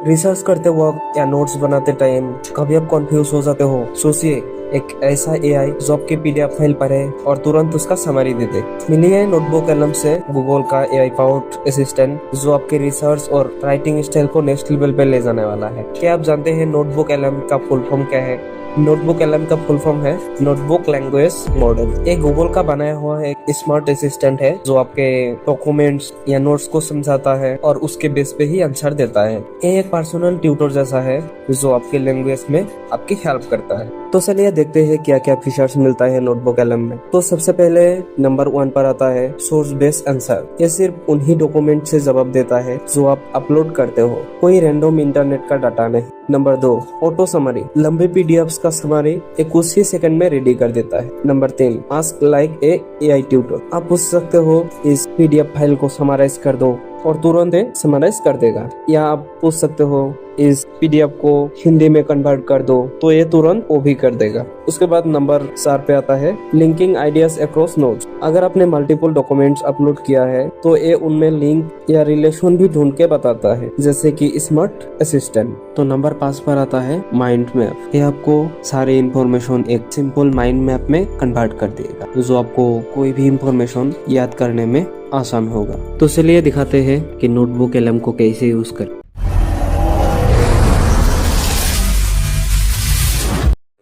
Research करते वक्त या नोट्स बनाते टाइम कभी आप कंफ्यूज हो जाते हो, सोचिए एक ऐसा एआई जो आपके पीडीएफ फाइल पढ़े और तुरंत उसका समरी दे दे। मिली है नोटबुक एलएम से गूगल का एआई पावर्ड असिस्टेंट जो आपके रिसर्च और राइटिंग स्टाइल को नेक्स्ट लेवल पे ले जाने वाला है। क्या आप जानते हैं नोटबुक एलएम का फुल फॉर्म क्या है? नोटबुक एलएम का फुल फॉर्म है नोटबुक लैंग्वेज मॉडल। ये गूगल का बनाया हुआ एक स्मार्ट असिस्टेंट है जो आपके डॉक्यूमेंट्स या नोट्स को समझाता है और उसके बेस पे ही आंसर देता है। ये एक पर्सनल ट्यूटर जैसा है जो आपके लैंग्वेज में आपकी हेल्प करता है। तो चलिए देखते हैं क्या क्या फीचर्स मिलता है नोटबुक एलएम में। तो सबसे पहले नंबर 1 पर आता है सोर्स बेस्ड आंसर। ये सिर्फ उन्हीं डॉक्यूमेंट से जवाब देता है जो आप अपलोड करते हो, कोई रैंडम इंटरनेट का डाटा नहीं। Number 2 auto summary. लंबे पीडीएफ्स का समरी कुछ ही सेकंड में रेडी कर देता है। Number 3 ask like a AI tutor. आप पूछ सकते हो इस पीडीएफ फाइल को समराइज कर दो और तुरंत समराइज कर देगा। या आप पूछ सकते हो इस पीडीएफ को हिंदी में कन्वर्ट कर दो, तो ये तुरंत वो भी कर देगा। उसके बाद नंबर 4 पे आता है लिंकिंग आइडियाज अक्रॉस नोट्स। अगर आपने मल्टीपल डॉक्यूमेंट्स अपलोड किया है तो ये उनमें लिंक या रिलेशन भी ढूंढ के बताता है, जैसे कि स्मार्ट असिस्टेंट। तो नंबर 5 पर आता है माइंड मैप। ये आपको सारे इंफॉर्मेशन एक सिंपल माइंड मैप में कन्वर्ट कर देगा, जो आपको कोई भी इंफॉर्मेशन याद करने में आसान होगा। तो चलिए दिखाते हैं कि नोटबुक एलएम को कैसे यूज करें।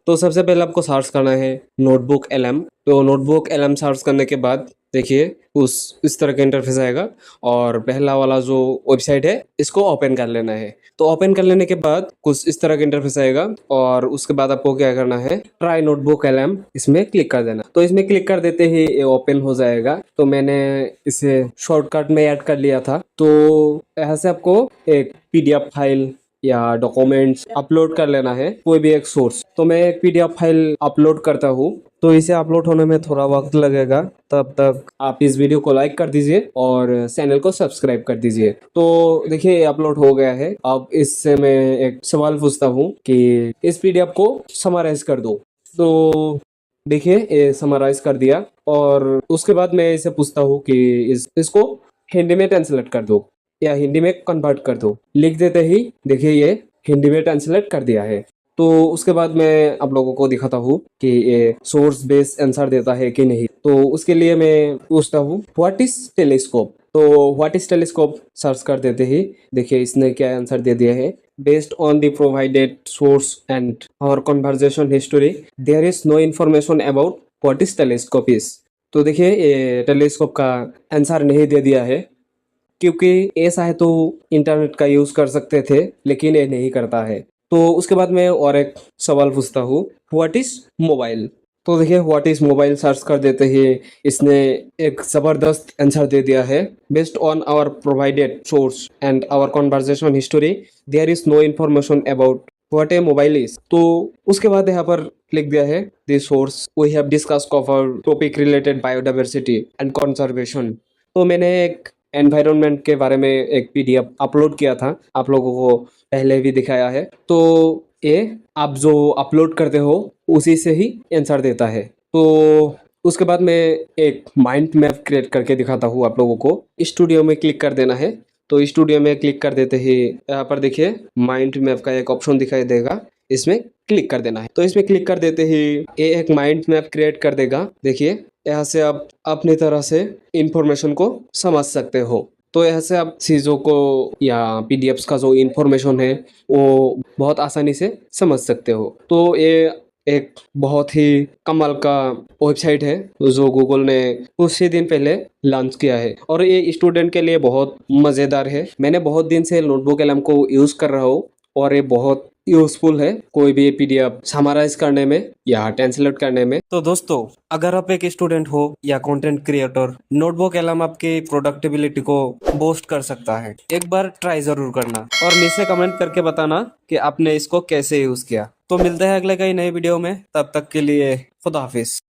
तो सबसे पहले आपको सर्च करना है नोटबुक एलएम। तो नोटबुक एलएम सर्च करने के बाद देखिए इस तरह का इंटरफेस आएगा और पहला वाला जो वेबसाइट है इसको ओपन कर लेना है। तो ओपन कर लेने के बाद कुछ इस तरह का इंटरफेस आएगा और उसके बाद आपको क्या करना है, ट्राई नोटबुक एलएम इसमें क्लिक कर देना। तो इसमें क्लिक कर देते ही ये ओपन हो जाएगा। तो मैंने इसे शॉर्टकट में ऐड कर लिया था। तो यहाँ से आपको एक पीडीएफ फाइल या डॉक्यूमेंट्स अपलोड कर लेना है, कोई भी एक सोर्स। तो मैं एक पीडीएफ फाइल अपलोड करता हूँ। तो इसे अपलोड होने में थोड़ा वक्त लगेगा, तब तक आप इस वीडियो को लाइक कर दीजिए और चैनल को सब्सक्राइब कर दीजिए। तो देखिए ये अपलोड हो गया है। अब इससे मैं एक सवाल पूछता हूँ कि इस पीडीएफ को समराइज कर दो। तो देखिए ये समराइज कर दिया और उसके बाद मैं इसे पूछता हूँ कि इसको हिंदी में ट्रांसलेट कर दो या हिंदी में कन्वर्ट कर दो। लिख देते ही देखिए ये हिंदी में ट्रांसलेट कर दिया है। तो उसके बाद मैं आप लोगों को दिखाता हूँ कि ये सोर्स बेस्ड आंसर देता है कि नहीं। तो उसके लिए मैं पूछता हूँ व्हाट इज टेलीस्कोप। तो व्हाट इज टेलीस्कोप सर्च कर देते ही देखिए इसने क्या आंसर दे दिया है, based on the provided source and our conversation history there is no information about what is telescope is. तो देखिए ये टेलीस्कोप का आंसर नहीं दे दिया है, क्योंकि ऐसा है तो इंटरनेट का यूज कर सकते थे, लेकिन ये नहीं करता है। तो उसके बाद मैं और एक सवाल पूछता हूँ व्हाट इज मोबाइल। तो देखिए व्हाट इज मोबाइल सर्च कर देते ही इसने एक जबरदस्त आंसर दे दिया है, based on our provided source and our conversation history there is no information about what a mobile is. तो उसके बाद यहाँ पर लिख दिया है the source we have discussed cover topic related biodiversity and conservation. तो मैंने एक एनवायरनमेंट के बारे में एक पीडीएफ अपलोड किया था, आप लोगों को पहले भी दिखाया है। तो ये आप जो अपलोड करते हो उसी से ही आंसर देता है। तो उसके बाद मैं एक माइंड मैप क्रिएट करके दिखाता हूँ आप लोगों को। स्टूडियो में क्लिक कर देना है। तो स्टूडियो में क्लिक कर देते ही यहाँ पर देखिए माइंड मैप का एक ऑप्शन दिखाई देगा, इसमें क्लिक कर देना है। तो इसमें क्लिक कर देते ही ये एक माइंड मैप क्रिएट कर देगा। देखिए यहाँ से आप अपनी तरह से इंफॉर्मेशन को समझ सकते हो। तो यहाँ से आप चीज़ों को या पीडीएफ्स का जो इंफॉर्मेशन है वो बहुत आसानी से समझ सकते हो। तो ये एक बहुत ही कमाल का वेबसाइट है जो गूगल ने कुछ ही दिन पहले लॉन्च किया है और ये स्टूडेंट के लिए बहुत मज़ेदार है। मैंने बहुत दिन से नोटबुक एलएम को यूज़ कर रहा हूँ और ये बहुत यूजफुल है कोई भी पीडीएफ समराइज करने में या ट्रांसलेट करने में। तो दोस्तों अगर आप एक स्टूडेंट हो या कंटेंट क्रिएटर, नोटबुक एलएम आपकी प्रोडक्टिबिलिटी को बूस्ट कर सकता है। एक बार ट्राई जरूर करना और नीचे कमेंट करके बताना कि आपने इसको कैसे यूज किया। तो मिलते हैं अगले कई नए वीडियो में, तब तक के लिए खुदा हाफिज।